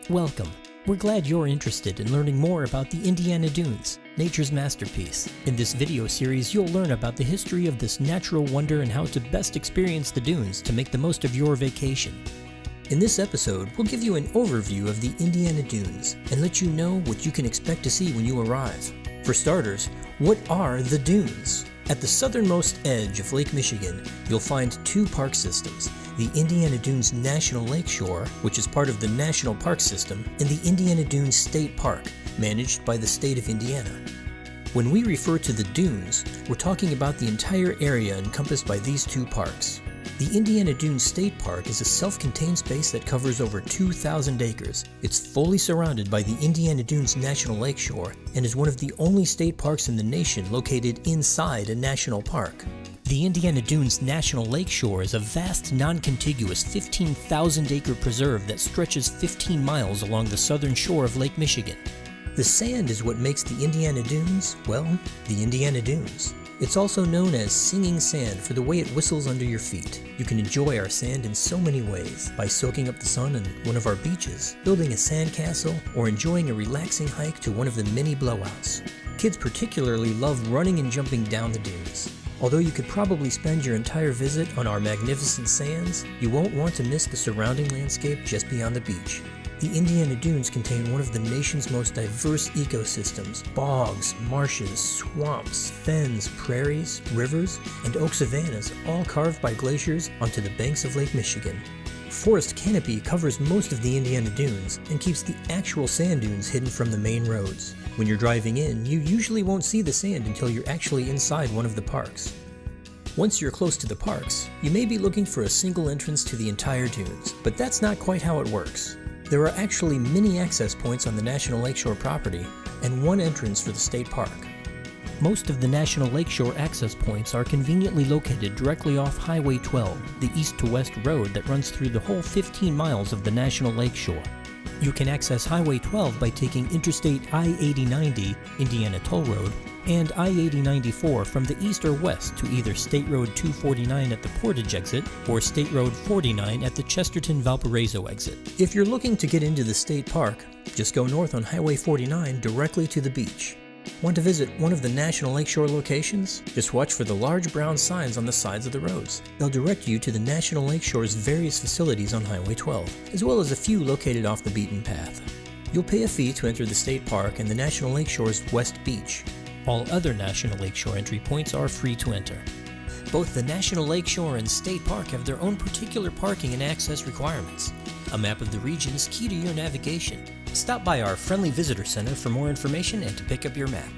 Welcome. We're glad you're interested in learning more about the Indiana Dunes, nature's masterpiece. In this video series, you'll learn about the history of this natural wonder and how to best experience the dunes to make the most of your vacation. In this episode, we'll give you an overview of the Indiana Dunes and let you know what you can expect to see when you arrive. For starters, what are the dunes? At the southernmost edge of Lake Michigan, you'll find two park systems: the Indiana Dunes National Lakeshore, which is part of the National Park System, and the Indiana Dunes State Park, managed by the state of Indiana. When we refer to the dunes, we're talking about the entire area encompassed by these two parks. The Indiana Dunes State Park is a self-contained space that covers over 2,000 acres. It's fully surrounded by the Indiana Dunes National Lakeshore and is one of the only state parks in the nation located inside a national park. The Indiana Dunes National Lakeshore is a vast, non-contiguous 15,000-acre preserve that stretches 15 miles along the southern shore of Lake Michigan. The sand is what makes the Indiana Dunes, well, the Indiana Dunes. It's also known as singing sand for the way it whistles under your feet. You can enjoy our sand in so many ways, by soaking up the sun on one of our beaches, building a sandcastle, or enjoying a relaxing hike to one of the many blowouts. Kids particularly love running and jumping down the dunes. Although you could probably spend your entire visit on our magnificent sands, you won't want to miss the surrounding landscape just beyond the beach. The Indiana Dunes contain one of the nation's most diverse ecosystems: bogs, marshes, swamps, fens, prairies, rivers, and oak savannas, all carved by glaciers onto the banks of Lake Michigan. Forest canopy covers most of the Indiana Dunes and keeps the actual sand dunes hidden from the main roads. When you're driving in, you usually won't see the sand until you're actually inside one of the parks. Once you're close to the parks, you may be looking for a single entrance to the entire dunes, but that's not quite how it works. There are actually many access points on the National Lakeshore property and one entrance for the state park. Most of the National Lakeshore access points are conveniently located directly off Highway 12, the east to west road that runs through the whole 15 miles of the National Lakeshore. You can access Highway 12 by taking Interstate I-8090, Indiana Toll Road, and I-8094 from the east or west to either State Road 249 at the Portage exit or State Road 49 at the Chesterton-Valparaiso exit. If you're looking to get into the state park, just go north on Highway 49 directly to the beach. Want to visit one of the National Lakeshore locations? Just watch for the large brown signs on the sides of the roads. They'll direct you to the National Lakeshore's various facilities on Highway 12, as well as a few located off the beaten path. You'll pay a fee to enter the state park and the National Lakeshore's West Beach. All other National Lakeshore entry points are free to enter. Both the National Lakeshore and State Park have their own particular parking and access requirements. A map of the region is key to your navigation. Stop by our friendly visitor center for more information and to pick up your map.